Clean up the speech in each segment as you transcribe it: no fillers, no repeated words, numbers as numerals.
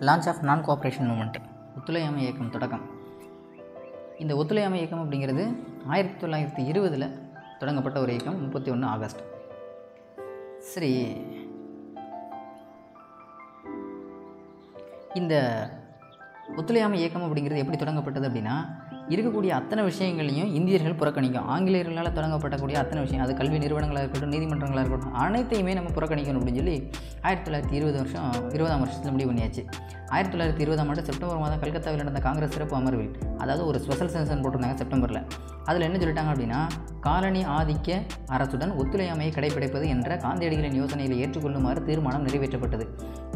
Launch of non cooperation movement, ஒத்துழையாமை இயக்கம் தொடக்கம். இந்த ஒத்துழையாமை இயக்கம் அப்படிங்கிறது 1920 தொடங்கப்பட்ட ஒரு இயக்கம். 31 ஆகஸ்ட். சரி, இந்த ஒத்துழையாமை இயக்கம் அப்படிங்கிறது எப்படி தொடங்கப்பட்டது அப்படின்னா, இருக்கக்கூடிய அத்தனை விஷயங்களையும் இந்தியர்கள் புறக்கணிக்கும். ஆங்கிலேயர்களால் தொடங்கப்படக்கூடிய அத்தனை விஷயம், அது கல்வி நிறுவனங்களாக இருக்கட்டும், நீதிமன்றங்களாக இருக்கட்டும், அனைத்தையுமே நம்ம புறக்கணிக்கணும் அப்படின்னு சொல்லி 1920 வருஷத்தில் முடிவு பண்ணியாச்சு. 1920 ஆண்டு செப்டம்பர் மாதம் கல்கத்தாவில் நடந்த காங்கிரஸ் சிறப்பு அமர்வில், அதாவது ஒரு ஸ்பெஷல் செஷன் போட்டிருந்தாங்க செப்டம்பரில். அதில் என்ன சொல்லிட்டாங்க அப்படின்னா, காலனி ஆதிக்க அரசுடன் ஒத்துழையாமையை கடைபிடிப்பது என்ற காந்தியடிகளின் யோசனைகளை ஏற்றுக்கொள்ளுமாறு தீர்மானம் நிறைவேற்றப்பட்டது.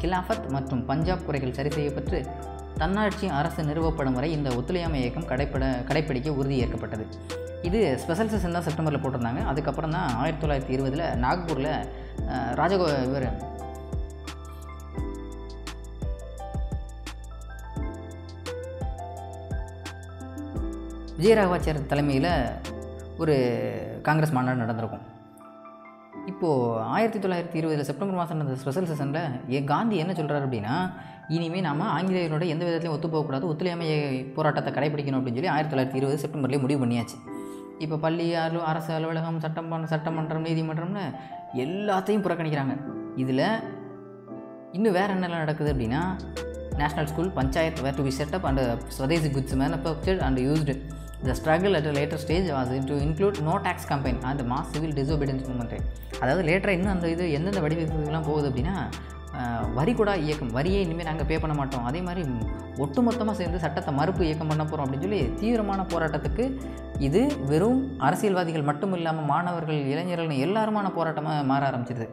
கிலாஃபத் மற்றும் பஞ்சாப் குறைகள் சரி செய்யப்பட்டு தன்னாட்சி அரசு நிறுவப்படும் வரை இந்த ஒத்துழையாமை இயக்கம் கடைப்பிடிக்க உறுதி ஏற்கப்பட்டது. இது ஸ்பெஷல் செஷன் தான் செப்டம்பரில் போட்டிருந்தாங்க. அதுக்கப்புறம் தான் 1920 நாக்பூரில் இவர் விஜயராகவாச்சார் தலைமையில் ஒரு காங்கிரஸ் மாநாடு நடந்திருக்கும். இப்போது 1920 செப்டம்பர் மாதம் நடந்த ஸ்பெஷல் செஷனில் காந்தி என்ன சொல்கிறார் அப்படின்னா, இனிமேல் நாம் ஆங்கிலேயரோட எந்த விதத்துலையும் ஒத்து போகக்கூடாது, ஒத்துழையாமை போராட்டத்தை கடைபிடிக்கணும் அப்படின்னு சொல்லி 1920 செப்டம்பர்லேயே முடிவு பண்ணியாச்சு. இப்போ பள்ளி, அரசு அலுவலகம், சட்டமன்றம், நீதிமன்றம்னு எல்லாத்தையும் புறக்கணிக்கிறாங்க. இதில் இன்னும் வேறு என்னெல்லாம் நடக்குது அப்படின்னா, national school, panchayat were to be set up and swadeshi goods manufactured and used. The struggle at a later stage was to include no tax campaign and mass civil disobedience movement. அதாவது லேட்டராக இன்னும் அந்த இது எந்தெந்த வடிவத்துக்கெல்லாம் போகுது அப்படின்னா, வரிகூடா இயக்கம், வரியே இனிமேல் நாங்கள் பே பண்ண மாட்டோம், அதே மாதிரி ஒட்டுமொத்தமாக சேர்ந்து சட்டத்தை மறுப்பு இயக்கம் பண்ண போகிறோம் அப்படின்னு சொல்லி தீவிரமான போராட்டத்துக்கு. இது வெறும் அரசியல்வாதிகள் மட்டும் இல்லாமல் மாணவர்கள், இளைஞர்கள் எல்லாருமான போராட்டமாக மாற ஆரம்பிச்சிருது.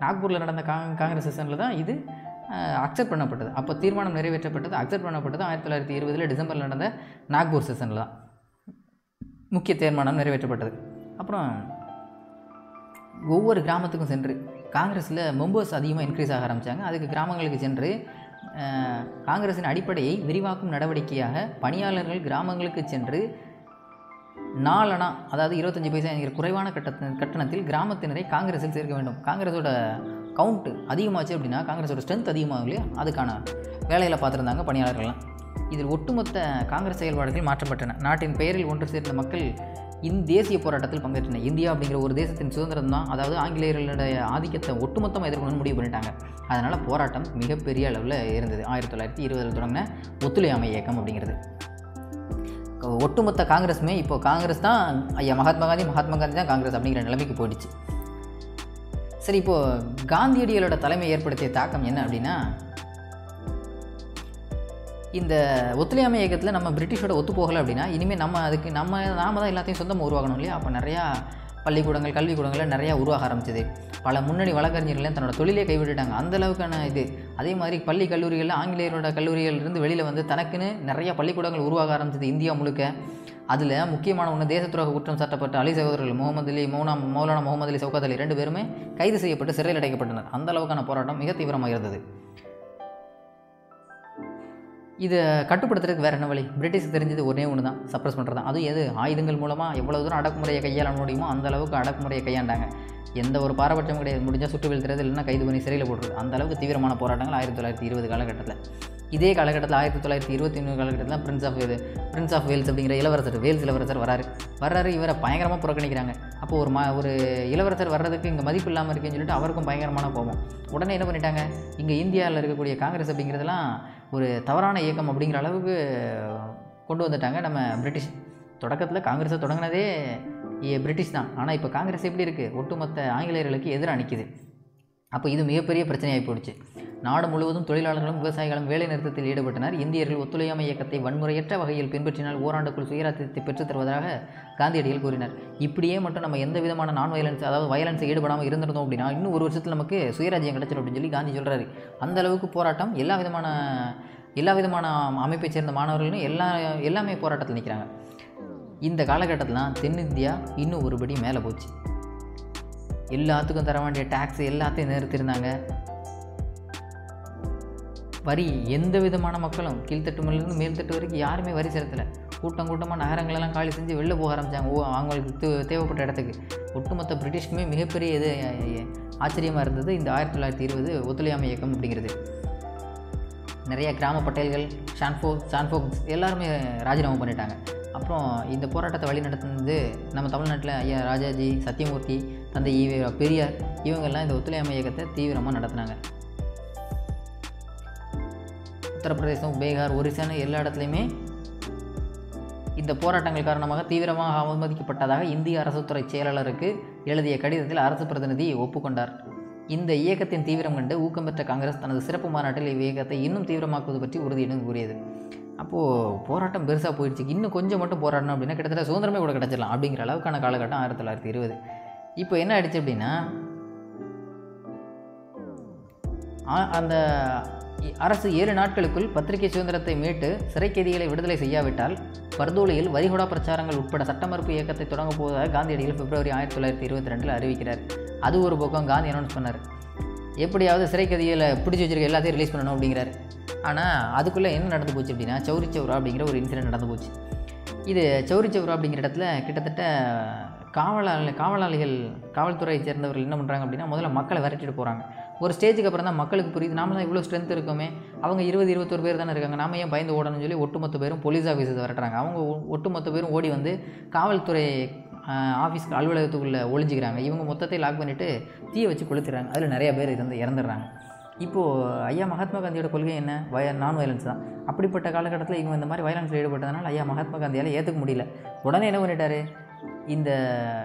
நாக்பூரில் நடந்த காங்கிரஸ் செஷனில் தான் இது அக்செப்ட் பண்ணப்பட்டது. அப்போ தீர்மானம் நிறைவேற்றப்பட்டது, அக்செப்ட் பண்ணப்பட்டது 1920 டிசம்பரில் நடந்த நாக்பூர் செஷனில் தான் முக்கிய தீர்மானம் நிறைவேற்றப்பட்டது. அப்புறம் ஒவ்வொரு கிராமத்துக்கும் சென்று காங்கிரஸில் மெம்பர்ஸ் அதிகமாக இன்க்ரீஸ் ஆக ஆரம்பித்தாங்க. அதுக்கு கிராமங்களுக்கு சென்று காங்கிரஸின் அடிப்படையை விரிவாக்கும் நடவடிக்கையாக பணியாளர்கள் கிராமங்களுக்கு சென்று 4 அணா, அதாவது 25 பைசா என்கிற குறைவான கட்டணத்தில் கிராமத்தினரை காங்கிரஸில் சேர்க்க வேண்டும். காங்கிரஸோட கவுண்ட்டு அதிகமாச்சு அப்படின்னா காங்கிரஸோட ஸ்ட்ரென்த் அதிகமாகும் இல்லையா, அதுக்கான வேலையில் பார்த்துருந்தாங்க பணியாளர்கள்லாம். இதில் ஒட்டுமொத்த காங்கிரஸ் செயல்பாடுகள் மாற்றப்பட்டன. நாட்டின் பெயரில் ஒன்று சேர்ந்த மக்கள் தேசிய போராட்டத்தில் பங்கேற்றனர். இந்தியா அப்படிங்கிற ஒரு தேசத்தின் சுதந்திரம் தான், அதாவது ஆங்கிலேயர்களுடைய ஆதிக்கத்தை ஒட்டுமொத்தமாக எதிர்க்கணும்னு முடிவு பண்ணிட்டாங்க. அதனால் போராட்டம் மிகப்பெரிய அளவில் இருந்தது. 1920 தொடங்கின ஒத்துழையாமை இயக்கம் அப்படிங்கிறது. ஒட்டுமொத்த காங்கிரஸுமே இப்போ காங்கிரஸ் தான் ஐயா மகாத்மா காந்தி தான் காங்கிரஸ் அப்படிங்கிற நிலைமைக்கு போயிடுச்சு. சரி, இப்போது காந்தியடிகளோட தலைமை ஏற்படுத்திய தாக்கம் என்ன அப்படின்னா, இந்த ஒத்துழையாமை இயக்கத்தில் நம்ம பிரிட்டிஷோட ஒத்து போகலை அப்படின்னா இனிமேல் நாம தான் எல்லாத்தையும் சொந்தமாக உருவாக்கணும் இல்லையா. அப்போ நிறையா பள்ளிக்கூடங்கள், கல்விக்கூடங்கள் நிறையா உருவாக ஆரம்பிச்சது. பல முன்னணி வழக்கறிஞர்களையும் தன்னோட தொழிலே கைவிட்டுட்டாங்க. அந்த அளவுக்கான இது. அதே மாதிரி பள்ளி கல்லூரிகளில் ஆங்கிலேயரோட கல்லூரிகளிலிருந்து வெளியில் வந்து தனக்குன்னு நிறையா பள்ளிக்கூடங்கள் உருவாக ஆரம்பிச்சது இந்தியா முழுக்க. அதில் முக்கியமான ஒன்று, தேச துரோக குற்றம் சாட்டப்பட்ட அலி சகோதரர்கள் மௌலானா முகமது அலி, சௌகாத் அலி 2 பேருமே கைது செய்யப்பட்டு சிறையில் அடைக்கப்பட்டனர். அந்த அளவுக்கான போராட்டம் மிக தீவிரமாக இருந்தது. இதை கட்டுப்படுத்துறதுக்கு வேறு என்ன வழி? பிரிட்டிஷுக்கு தெரிஞ்சது ஒன்றே ஒன்று தான், சப்ரஸ் பண்ணுறது தான். அதுவும் ஆயுதங்கள் மூலமாக எவ்வளோ தூரம் அடக்குமுறையை கையாள முடியுமோ அந்த அளவுக்கு அடக்குமுறையை கையாண்டாங்க. எந்த ஒரு பாரபட்சமும் கிடையாது. முடிஞ்சால் சுட்டு வீழ்த்துறது, இல்லைன்னா கைது பண்ணி சிறையில் போட்டுருது. அந்த அளவுக்கு தீவிரமான போராட்டங்கள் 1920 காலகட்டத்தில். இதே காலகட்டத்தில் 1921 காலகட்டத்தில் பிரின்ஸ் ஆஃப் வேல்ஸ் அப்படிங்கிற வேல்ஸ் இளவரசர் வர்றாரு. இவரை பயங்கரமாக புறக்கணிக்கிறாங்க. அப்போது ஒரு இளவரசர் வர்றதுக்கு இங்கே மதிப்பு இல்லாமல் இருக்குன்னு சொல்லிட்டு அவருக்கும் பயங்கரமான கோபம். உடனே என்ன பண்ணிட்டாங்க, இங்கே இந்தியாவில் இருக்கக்கூடிய காங்கிரஸ் அப்படிங்கிறதுலாம் ஒரு தவறான இயக்கம் அப்படிங்கிற அளவுக்கு கொண்டு வந்துட்டாங்க நம்ம பிரிட்டிஷ். தொடக்கத்தில் காங்கிரஸை தொடங்கினதே பிரிட்டிஷ் தான். ஆனால் இப்போ காங்கிரஸ் எப்படி இருக்குது, ஒட்டுமொத்த ஆங்கிலேயர்களுக்கு எதிராக நிற்கிது. அப்போ இது மிகப்பெரிய பிரச்சனையாகி போயிடுச்சு. நாடு முழுவதும் தொழிலாளர்களும் விவசாயிகளும் வேலை நிறுத்தத்தில் ஈடுபட்டனர். இந்தியர்கள் ஒத்துழையாமை இயக்கத்தை வன்முறையற்ற வகையில் பின்பற்றினால் ஓராண்டுக்குள் சுயராஜ்யத்தை பெற்றுத் தருவதாக காந்தியடிகள் கூறினார். இப்படியே மட்டும் நம்ம எந்த விதமான வயலன்ஸை ஈடுபடாமல் இருந்திருந்தோம் அப்படின்னா இன்னும் ஒரு வருஷத்தில் நமக்கு சுயராஜ்யம் கிடைச்சிடும் அப்படின்னு சொல்லி காந்தி சொல்கிறாரு. அந்த அளவுக்கு போராட்டம். எல்லா விதமான அமைப்பை சேர்ந்த மாணவர்களும் எல்லாமே போராட்டத்தில் நிற்கிறாங்க. இந்த காலகட்டத்தில் தென்னிந்தியா இன்னும் ஒருபடி மேலே போச்சு. எல்லாத்துக்கும் தர வேண்டிய டேக்ஸ் எல்லாத்தையும் நிறுத்தியிருந்தாங்க. வரி எந்த விதமான மக்களும் கீழ்த்தட்டு மேலேருந்து மேல்தட்டு வரைக்கும் யாருமே வரி செலுத்தலை. கூட்டமாக நகரங்களெல்லாம் காலி செஞ்சு வெளில போக ஆரம்பித்தாங்க அவங்களுக்கு தேவைப்பட்ட இடத்துக்கு. ஒட்டுமொத்த பிரிட்டிஷ்க்குமே மிகப்பெரிய இது ஆச்சரியமாக இருந்தது இந்த 1920 ஒத்துழையாமை இயக்கம் அப்படிங்கிறது. நிறைய கிராம பட்டேல்கள், சான்ஃபோக்ஸ் எல்லாருமே ராஜினாமா பண்ணிட்டாங்க. அப்புறம் இந்த போராட்டத்தை வழி நடத்துனது நம்ம தமிழ்நாட்டில் ஐயா ராஜாஜி, சத்தியமூர்த்தி, தந்தை பெரியார், இவங்கெல்லாம் இந்த ஒத்துழையாமை இயக்கத்தை தீவிரமாக நடத்தினாங்க. உத்தரப்பிரதேசம், பீகார், ஒரிசான்னு எல்லா இடத்துலையுமே இந்த போராட்டங்கள் காரணமாக தீவிரமாக அவமதிக்கப்பட்டதாக இந்திய அரசுத்துறை செயலாளருக்கு எழுதிய கடிதத்தில் அரசு பிரதிநிதி ஒப்புக்கொண்டார். இந்த இயக்கத்தின் தீவிரம் கண்டு ஊக்கம் பெற்ற காங்கிரஸ் தனது சிறப்பு மாநாட்டில் இவ்வியக்கத்தை இன்னும் தீவிரமாக்குவது பற்றி உறுதியுடன் கூறியது. அப்போது போராட்டம் பெருசாக போயிடுச்சு. இன்னும் கொஞ்சம் மட்டும் போராடணும் அப்படின்னா கிட்டத்தட்ட சுதந்திரமே கூட கிடச்சிடலாம் அப்படிங்கிற அளவுக்கான காலகட்டம் 1920. இப்போ என்ன ஆயிடுச்சு அப்படின்னா, அந்த அரசு 7 நாட்களுக்குள் பத்திரிகை சுதந்திரத்தை மீட்டு சிறைக்கைதிகளை விடுதலை செய்யாவிட்டால் பர்தோலியில் வரிகொடா பிரச்சாரங்கள் உட்பட சட்ட மறுப்பு இயக்கத்தை தொடங்கப் போவதாக காந்தியடிகள் பிப்ரவரி 1922 அறிவிக்கிறார். அது ஒரு பக்கம் காந்தி அனௌன்ஸ் பண்ணார், எப்படியாவது சிறைக்கதிகளை பிடிச்சி வச்சிருக்க எல்லாத்தையும் ரிலீஸ் பண்ணணும் அப்படிங்கிறார். ஆனால் அதுக்குள்ளே என்ன நடந்து போச்சு அப்படின்னா, சௌரி சௌரா அப்படிங்கிற ஒரு இன்சிடென்ட் நடந்து போச்சு. இது சௌரி சௌரா அப்படிங்கிற இடத்துல கிட்டத்தட்ட காவல்துறையை சேர்ந்தவர்கள் என்ன பண்ணுறாங்க அப்படின்னா, முதல்ல மக்களை விரட்டிட்டு போகிறாங்க. ஒரு ஸ்டேஜுக்கு அப்புறம் தான் மக்களுக்கு புரியுது, நாம தான் இவ்வளோ ஸ்ட்ரென்த் இருக்கோமே, அவங்க 20-21 பேர் தானே இருக்காங்க, நாம ஏன் பயந்து ஓடணும்னு சொல்லி ஒட்டுமொத்த பேரும் போலீஸ் ஆஃபீஸை விரட்டுறாங்க. அவங்க ஒட்டுமொத்த பேரும் ஓடி வந்து காவல்துறை ஆஃபீஸ்க்கு அலுவலகத்துக்குள்ளே ஒழிஞ்சிக்கிறாங்க. இவங்க மொத்தத்தை லாக் பண்ணிவிட்டு தீயை வச்சு கொளுத்துறாங்க. அதில் நிறைய பேர் இறந்துடுறாங்க. இப்போது ஐயா மகாத்மா காந்தியோட கொள்கை என்ன? நான் வயலன்ஸ் தான். அப்படிப்பட்ட காலகட்டத்தில் இவங்க இந்த மாதிரி வயலன்ஸில் ஈடுபட்டதுனால ஐயா மகாத்மா காந்தியால் ஏற்றுக்க முடியல. உடனே என்ன பண்ணிட்டாரு, இந்த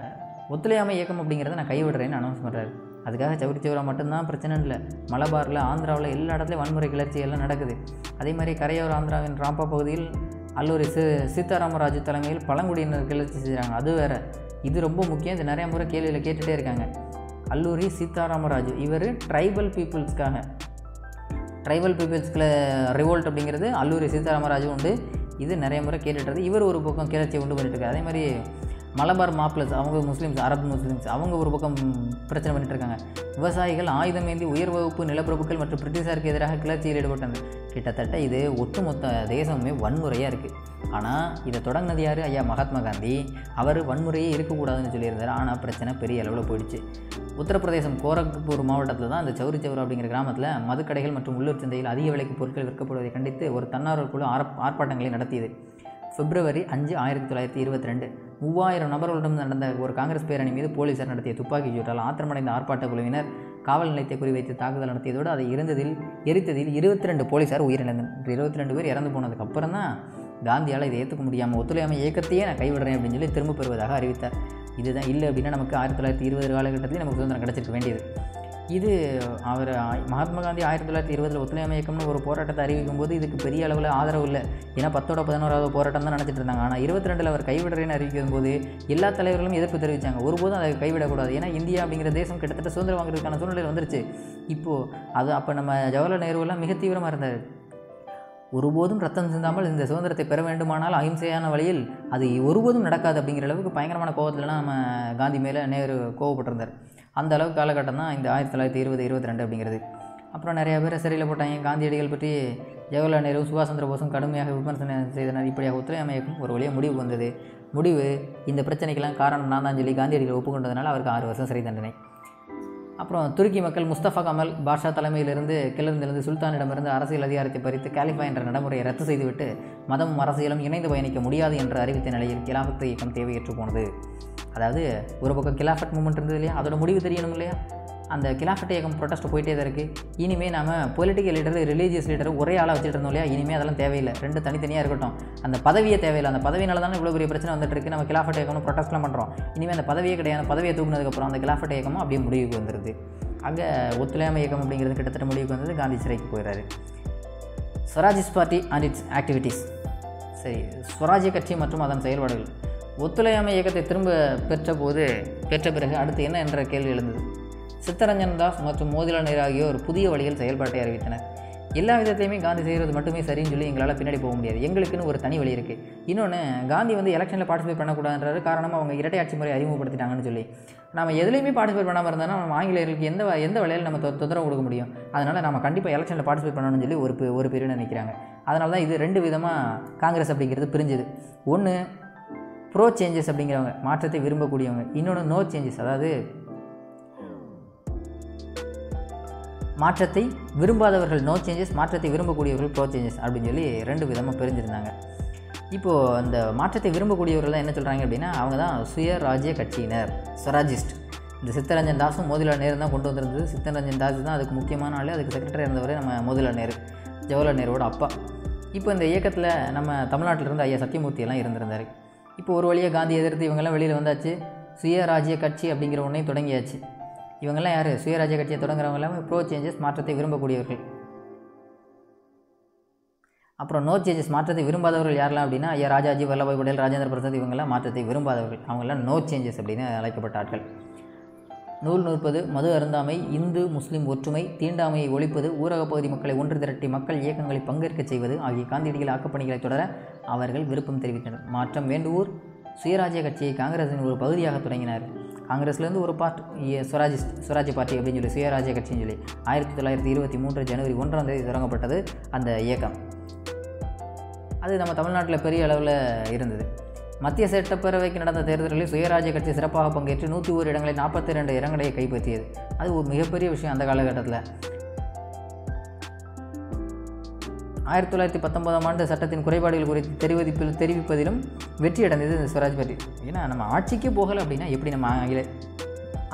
ஒத்துழையாமை இயக்கம் அப்படிங்கிறத நான் கைவிடுறேன்னு அனௌன்ஸ் பண்ணுறாரு. அதுக்காக சௌரி சௌரா மட்டும்தான் பிரச்சனை இல்லை, மலபாரில், ஆந்திராவில் எல்லா இடத்துலையும் வன்முறை கிளர்ச்சி எல்லாம் நடக்குது. அதே மாதிரி கரையோர ஆந்திராவின் ராம்பா பகுதியில் அல்லூரி சீதாராமராஜு தலைமையில் பழங்குடியினர் கிளர்ச்சி செய்கிறாங்க. அது வேறு, இது ரொம்ப முக்கியம். இது நிறைய முறை கேள்வியில் கேட்டுகிட்டே இருக்காங்க. அல்லூரி சீதாராமராஜு இவர் ட்ரைபல் பீப்புள்ஸ்க்காக ரிவோல்ட் அப்படிங்கிறது அல்லூரி சீதாராமராஜு உண்டு. இது நிறைய முறை கேட்டுட்டுறது. இவர் ஒரு பக்கம் கிளர்ச்சியை உண்டு பண்ணிட்டு இருக்காரு. அதே மாதிரி மலபார் மாப்ளஸ், அவங்க முஸ்லீம்ஸ், அரபு முஸ்லீம்ஸ், அவங்க ஒரு பக்கம் பிரச்சனை பண்ணிட்டு இருக்காங்க. விவசாயிகள் ஆயுதம் ஏந்தி உயர் வகுப்பு நிலப்பிரபுக்கள் மற்றும் பிரிட்டிஷாருக்கு எதிராக கிளர்ச்சியில் ஈடுபட்டாங்க. கிட்டத்தட்ட இது ஒட்டுமொத்த தேசமே வன்முறையாக இருக்குது. ஆனால் இதை தொடங்கினது யார்? ஐயா மகாத்மா காந்தி. அவர் வன்முறையே இருக்கக்கூடாதுன்னு சொல்லியிருந்தார். ஆனால் பிரச்சனை பெரிய அளவில் போயிடுச்சு. உத்தரப்பிரதேசம் கோரக்பூர் மாவட்டத்தில் தான் அந்த சௌரி சௌரா அப்படிங்கிற கிராமத்தில் மதுக்கடைகள் மற்றும் உள்ளூர் சந்தையில் அதிக விலைக்கு பொருட்கள் விற்கப்படுவதை கண்டித்து ஒரு தன்னார்வ குழு ஆர்ப்பாட்டங்களை நடத்தியது. பிப்ரவரி 5, 1922 3000 நபர்களிடம் நடந்த ஒரு காங்கிரஸ் பேரணி மீது போலீசார் நடத்திய துப்பாக்கி சூட்டால் ஆத்திரமடைந்த ஆர்ப்பாட்ட குழுவினர் காவல் நிலையத்தை குறிவைத்து தாக்குதல் நடத்தியதோடு அதை எரித்ததில் 22 போலீசார் உயிரிழந்தனர். 22 பேர் இறந்து போனதுக்கு அப்புறம் தான் காந்தியால் இதை ஏற்றுக்க முடியாமல் ஒத்துழையாமை இயக்கத்தையே நான் கைவிடுறேன் அப்படின்னு சொல்லி திரும்ப பெறுவதாக அறிவித்தார். இதுதான் இல்லை அப்படின்னா நமக்கு 1920 காலகட்டத்திலே நமக்கு சுதந்திரம் கிடச்சிருக்க வேண்டியது. இது அவர் மகாத்மா காந்தி 1920 ஒத்துழையாமை இயக்கம்னு ஒரு போராட்டத்தை அறிவிக்கும் போது இதுக்கு பெரிய அளவில் ஆதரவு இல்லை. ஏன்னா 10ஓட 11வது போராட்டம் தான் நினச்சிட்டு இருந்தாங்க. ஆனால் 22 அவர் கைவிடுறேன்னு அறிவிக்கும் போது எல்லா தலைவர்களும் எதிர்ப்பு தெரிவித்தாங்க. ஒருபோதும் அதை கைவிடக்கூடாது. ஏன்னா இந்தியா அப்படிங்கிற தேசம் கிட்டத்தட்ட சுதந்திரம் வாங்குறதுக்கான சூழ்நிலை வந்துருச்சு. இப்போது அது அப்போ நம்ம ஜவஹர்லால் நேருவெல்லாம் மிக தீவிரமாக இருந்தார். ஒருபோதும் ரத்தம் சிந்தாமல் இந்த சுதந்திரத்தை பெற வேண்டுமானால் அகிம்சையான வழியில் அது ஒருபோதும் நடக்காது அப்படிங்கிற அளவுக்கு பயங்கரமான கோபத்திலலாம் நம்ம காந்தி மேலே நேரு கோவப்பட்டிருந்தார். அந்த அளவுக்கு காலகட்டம் தான் இந்த 1920-22 அப்படிங்கிறது. அப்புறம் நிறையா பேர் சிறையில் போட்டாங்க. காந்தியடிகள் பற்றி ஜவஹர்லால் நேரு, சுபாஷ் சந்திர போஸும் கடுமையாக விமர்சனம் செய்தனர். இப்படியாக ஒத்துழையாமை இயக்கம் ஒரு வழியாக முடிவு வந்தது. இந்த பிரச்சனைக்கெல்லாம் காரணம் நான் தான் சொல்லி காந்தியடிகள் ஒப்புக்கொண்டதுனால அவருக்கு 6 வருஷம் சிறை தண்டனை. அப்புறம் துருக்கி மக்கள் முஸ்தபா கமல் பாஷா தலைமையிலிருந்து கிளர்ந்திருந்து சுல்தானிடமிருந்து அரசியல் அதிகாரத்தை பறித்து காலிஃபா என்ற நடைமுறையை ரத்து செய்துவிட்டு மதமும் அரசியலும் இணைந்து பயணிக்க முடியாது என்று அறிவித்த நிலையில் கிலாஃபத் இயக்கம் தேவையற்று போனது. அதாவது ஒரு பக்கம் கிலாஃபட் மூமெண்ட் இருந்தது இல்லையா, அதோட முடிவு தெரியணும் இல்லையா. அந்த கிலாஃபட் இயக்கம் ப்ரொட்டஸ்ட் போயிட்டே தான் இருக்குது. இனிமேல் நம்ம பொலிட்டிக்கல் லீடர், ரிலீஜியஸ் லீடர் ஒரே ஆளாக வச்சுட்டு இருந்தோம் இல்லையா, இனிமேல் அதெல்லாம் தேவையில்லை. 2 தனித்தனியாக இருக்கட்டும். அந்த பதவியே தேவையில்லை. அந்த பதவியினால தானே இவ்வளோ பெரிய பிரச்சனை வந்துட்டு இருக்குது. நம்ம கிலாஃபட் இயக்கம்னு ப்ரொட்டஸ்ட்லாம் பண்ணுறோம். இனிமேல் அந்த பதவியே கிடையாது. பதவியை தூக்குனதுக்கப்புறம் அந்த கிலாஃபட் இயக்கமும் அப்படியே முடிவுக்கு வந்துடுது. அங்கே ஒத்துழையாமை இயக்கம் அப்படிங்கிறது கிட்டத்தட்ட முடிவுக்கு வந்தது. காந்தி சிறைக்கு போயிடுறாரு. Swaraj party and it's activities. சரி, ஸ்வராஜ்ய கட்சி மற்றும் அதன் செயல்பாடுகள். ஒத்துழையாமை இயக்கத்தை திரும்ப பெற்ற பிறகு அடுத்து என்ன என்ற கேள்வி எழுந்தது. சித்தரஞ்சன் தாஸ் மற்றும் மோதிலால் நேரு ஆகியோர் புதிய வழியில் செயல்பாட்டை அறிவித்தனர். எல்லா விதத்தையுமே காந்தி செய்கிறது மட்டுமே சரின்னு சொல்லி எங்களால் பின்னாடி போக முடியாது. எங்களுக்குன்னு ஒரு தனி வழி இருக்குது. இன்னொன்று, காந்தி எலெக்ஷனில் பார்ட்டிசிபேட் பண்ணக்கூடாதுன்றது காரணம் அவங்க இரட்டை ஆட்சி முறை அறிமுகப்படுத்திட்டாங்கன்னு சொல்லி. நம்ம எதுலேயுமே பார்ட்டிசிபேட் பண்ணாமல் இருந்தால் நம்ம ஆங்கிலேயர்களுக்கு எந்த வேலையில் நம்ம தொந்தரவு கொடுக்க முடியும். அதனால் நம்ம கண்டிப்பாக எலெக்ஷனில் பார்ட்டிசிபேட் பண்ணணும்னு சொல்லி ஒரு பிரிவினர் நிற்கிறாங்க. அதனால தான் இது 2 விதமாக காங்கிரஸ் அப்படிங்கிறது பிரிஞ்சுது. ஒன்று, ப்ரோ சேஞ்சஸ் அப்படிங்கிறவங்க மாற்றத்தை விரும்பக்கூடியவங்க, இன்னொன்று நோ சேஞ்சஸ், அதாவது மாற்றத்தை விரும்பாதவர்கள் நோ சேஞ்சஸ், மாற்றத்தை விரும்பக்கூடியவர்கள் ப்ரோ சேஞ்சஸ் அப்படின்னு சொல்லி 2 விதமாக பிரிஞ்சிருந்தாங்க. இப்போது அந்த மாற்றத்தை விரும்பக்கூடியவர்கள் தான் என்ன சொல்கிறாங்க அப்படின்னா, அவங்க தான் சுயராஜ்ய கட்சியினர், ஸ்வராஜிஸ்ட். இந்த சித்தரஞ்சன் தாஸும் மோதிலால் நேரு தான் கொண்டு வந்திருந்தது. சித்தரஞ்சன் தாஸ் தான் அதுக்கு முக்கியமான ஆள். அதுக்கு செக்ரட்டரி இருந்தவர் நம்ம மோதிலால் நேரு, ஜவஹர்லால் நேருவோட அப்பா. இப்போ இந்த இயக்கத்தில் நம்ம தமிழ்நாட்டிலிருந்து ஐயா சத்தியமூர்த்தி எல்லாம் இருந்திருந்தார். இப்போ ஒரு வழியாக காந்தி எதிர்த்து இவங்கெல்லாம் வெளியில் வந்தாச்சு. சுயராஜ்ய கட்சி அப்படிங்கிற ஒன்றையும் தொடங்கியாச்சு. இவங்கெல்லாம் யார்? சுயராஜ்ய கட்சியை தொடங்குறவங்க எல்லாமே ப்ரோ சேஞ்சஸ், மாற்றத்தை விரும்பக்கூடியவர்கள். அப்புறம் நோ சேஞ்சஸ், மாற்றத்தை விரும்பாதவர்கள் யாரெல்லாம் அப்படின்னா, ஐயா ராஜாஜி, வல்லபாய் பட்டேல், ராஜேந்திர பிரசாத், இவங்கெல்லாம் மாற்றத்தை விரும்பாதவர்கள். அவங்கெல்லாம் நோ சேஞ்சஸ் அப்படின்னு அழைக்கப்பட்ட ஆட்கள். நூல் நூற்பது, மது அருந்தாமை, இந்து முஸ்லீம் ஒற்றுமை, தீண்டாமையை ஒழிப்பது, ஊரகப் பகுதி மக்களை ஒன்று திரட்டி மக்கள் இயக்கங்களை பங்கேற்கச் செய்வது ஆகிய காந்தியடிகள் ஆக்கப்பணிகளை தொடர அவர்கள் விருப்பம் தெரிவித்தனர். மாற்றம் வேண்டுவோர் சுயராஜ்ய கட்சியை காங்கிரஸின் ஒரு பகுதியாக தொடங்கினார். காங்கிரஸ்லேருந்து ஒரு பார்ட் ஸ்வராஜ்ய பார்ட்டி அப்படின்னு சொல்லி சுயராஜ்ய கட்சின்னு சொல்லி 1923 ஜனவரி 1ஆம் தேதி தொடங்கப்பட்டது அந்த இயக்கம். அது நம்ம தமிழ்நாட்டில் பெரிய அளவில் இருந்தது. மத்திய சட்டப்பேரவைக்கு நடந்த தேர்தலில் சுயராஜ்ய கட்சி சிறப்பாக பங்கேற்று 101 இடங்களில் 42 இடங்களை கைப்பற்றியது. அது ஒரு மிகப்பெரிய விஷயம் அந்த காலகட்டத்தில். 1919ஆம் ஆண்டு சட்டத்தின் குறைபாடுகள் குறித்து தெரிவிப்பதிலும் வெற்றி அடைந்தது இந்த ஸ்வராஜ் பார்ட்டி. ஏன்னா நம்ம ஆட்சிக்கே போகலை அப்படின்னா எப்படி நம்ம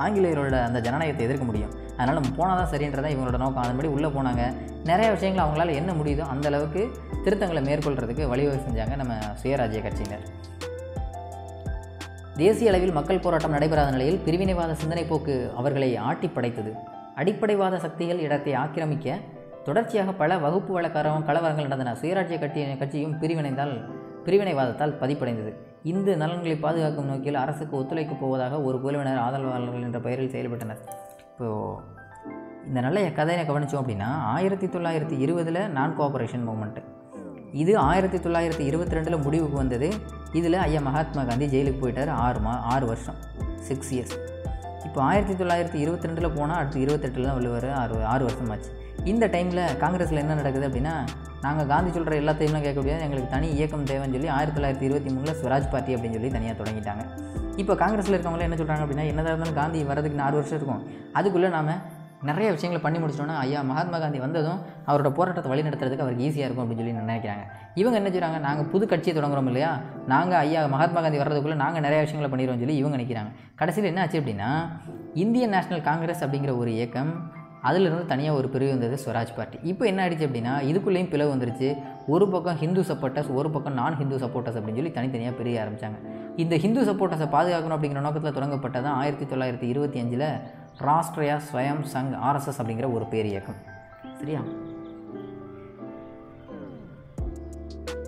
ஆங்கிலேயரோட அந்த ஜனநாயகத்தை எதிர்க்க முடியும்? அதனால் நம்ம போனால் தான் சரின்றதான் இவங்களோட நோக்கம். அதன்படி உள்ளே போனாங்க. நிறைய விஷயங்கள் அவங்களால என்ன முடியுதோ அந்த அளவுக்கு திருத்தங்களை மேற்கொள்கிறதுக்கு வழிவகை செஞ்சாங்க நம்ம சுயராஜ்ய கட்சியினர். தேசிய அளவில் மக்கள் போராட்டம் நடைபெறாத நிலையில் பிரிவினைவாத சிந்தனை போக்கு அவர்களை ஆட்டி படைத்தது. அடிப்படைவாத சக்திகள் இடத்தை ஆக்கிரமிக்க தொடர்ச்சியாக பல வகுப்பு கலவரங்கள் நடந்தன. சுயராஜ்ய கட்சியும் பிரிவினைவாதத்தால் பதிப்படைந்தது. இந்து நலன்களை பாதுகாக்கும் நோக்கில் அரசுக்கு ஒத்துழைக்கப் போவதாக ஒரு குழுவினர் ஆதரவாளர்கள் என்ற பெயரில் செயல்பட்டனர். இப்போது இந்த நல்ல கதையை கவனித்தோம் அப்படின்னா 1920 நான் கோஆபரேஷன் மூமெண்ட்டு, இது 1922 முடிவுக்கு வந்தது. இதில் ஐயா மகாத்மா காந்தி ஜெயிலுக்கு போயிட்டார். 6 வருஷம், 6 இயர்ஸ். இப்போ 1922 போனால் அடுத்து 28 தான் வெளிவர 6 வருஷம் ஆச்சு. இந்த டைமில் காங்கிரஸில் என்ன நடக்குது அப்படின்னா, நாங்கள் காந்தி சொல்கிற எல்லாத்தையும்லாம் கேட்க முடியாது, எங்களுக்கு தனி இயக்கம் தேவைன்னு சொல்லி 1923 ஸ்வராஜ் பார்ட்டி அப்படின்னு சொல்லி தனியாக தொடங்கிட்டாங்க. இப்போ காங்கிரஸில் இருக்கவங்களாம் என்ன சொல்கிறாங்க அப்படின்னா, என்னதான் இருந்தாலும் காந்தி வரதுக்கு 6 வருஷம் இருக்கும், அதுக்குள்ளே நாம் நிறைய விஷயங்களை பண்ணி முடிச்சிட்டோன்னா ஐயா மகாத்மா காந்தி வந்ததும் அவரோட போராட்டத்தை வழி நடத்துறதுக்கு அவருக்கு ஈஸியாக இருக்கும் அப்படின்னு சொல்லி நினைக்கிறாங்க. இவங்க என்ன செய்கிறாங்க, நாங்கள் புது கட்சியை தொடங்குறோம் இல்லையா, நாங்கள் ஐயா மகாத்மா காந்தி வர்றதுக்குள்ளே நாங்கள் நிறைய விஷயங்களை பண்ணிடுவோம் சொல்லி இவங்க நினைக்கிறாங்க. கடைசியில் என்ன ஆச்சு அப்படின்னா, இந்தியன் நேஷனல் காங்கிரஸ் அப்படிங்கிற ஒரு இயக்கம், அதிலிருந்து தனியாக ஒரு பிரிவு வந்தது ஸ்வராஜ் பார்ட்டி. இப்போ என்ன ஆயிடுச்சு அப்படின்னா, இதுக்குள்ளேயும் பிளவு வந்துருச்சு. ஒரு பக்கம் ஹிந்து சப்போர்ட்டர்ஸ், ஒரு பக்கம் நான் ஹிந்து சப்போர்ட்டர்ஸ் அப்படின்னு சொல்லி தனித்தனியாக பிரிய ஆரம்பித்தாங்க. இந்த ஹிந்து சப்போர்ட்டர்ஸை பாதுகாக்கணும் அப்படிங்கிற நோக்கத்தில் தொடங்கப்பட்டதான் 1925 ராஷ்ட்ரிய ஸ்வயம் சங் RSS அப்படிங்கிற ஒரு பேர் இயக்கம். சரியா?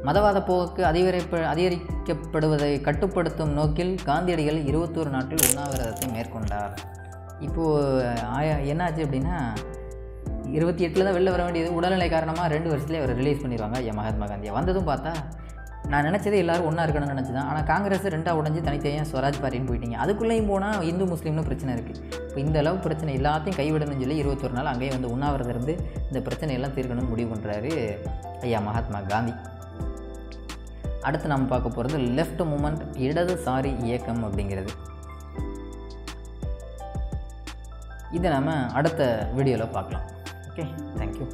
மதவாத போக்கு அதிகரிக்கப்படுவதை கட்டுப்படுத்தும் நோக்கில் காந்தியடிகள் 21 நாட்கள் உண்ணாவிரதத்தை மேற்கொண்டார். இப்போது என்னாச்சு அப்படின்னா 28 தான் வெளில வர வேண்டியது. உடல்நிலை காரணமாக 2 வருஷத்துலேயே அவர் ரிலீஸ் பண்ணிடுவாங்க ஐயா மகாத்மா காந்தியை. வந்ததும் பார்த்தா நான் நினச்சதே எல்லோரும் ஒன்றா இருக்கணும்னு நினச்சி தான். ஆனால் காங்கிரஸ் 2ஆக உடஞ்சி தனித்தனியாக ஸ்வராஜ் பார்ட்டின்னு போயிட்டீங்க. அதுக்குள்ளேயும் போனால் இந்து முஸ்லீம்னு பிரச்சனை இருக்குது. இப்போ இந்த அளவு பிரச்சனை எல்லாத்தையும் கைவிடணும்னு சொல்லி 21 நாள் அங்கேயே வந்து உண்ணாவிரதம் இருந்து இந்த பிரச்சனையெல்லாம் தீர்க்கணும்னு முடிவு பண்ணுறாரு ஐயா மகாத்மா காந்தி. அடுத்து நம்ம பார்க்க போகிறது லெஃப்ட் மூமெண்ட், இடதுசாரி இயக்கம் அப்படிங்கிறது. இதை நம்ம அடுத்த வீடியோவில் பார்க்கலாம். Okay, thank you.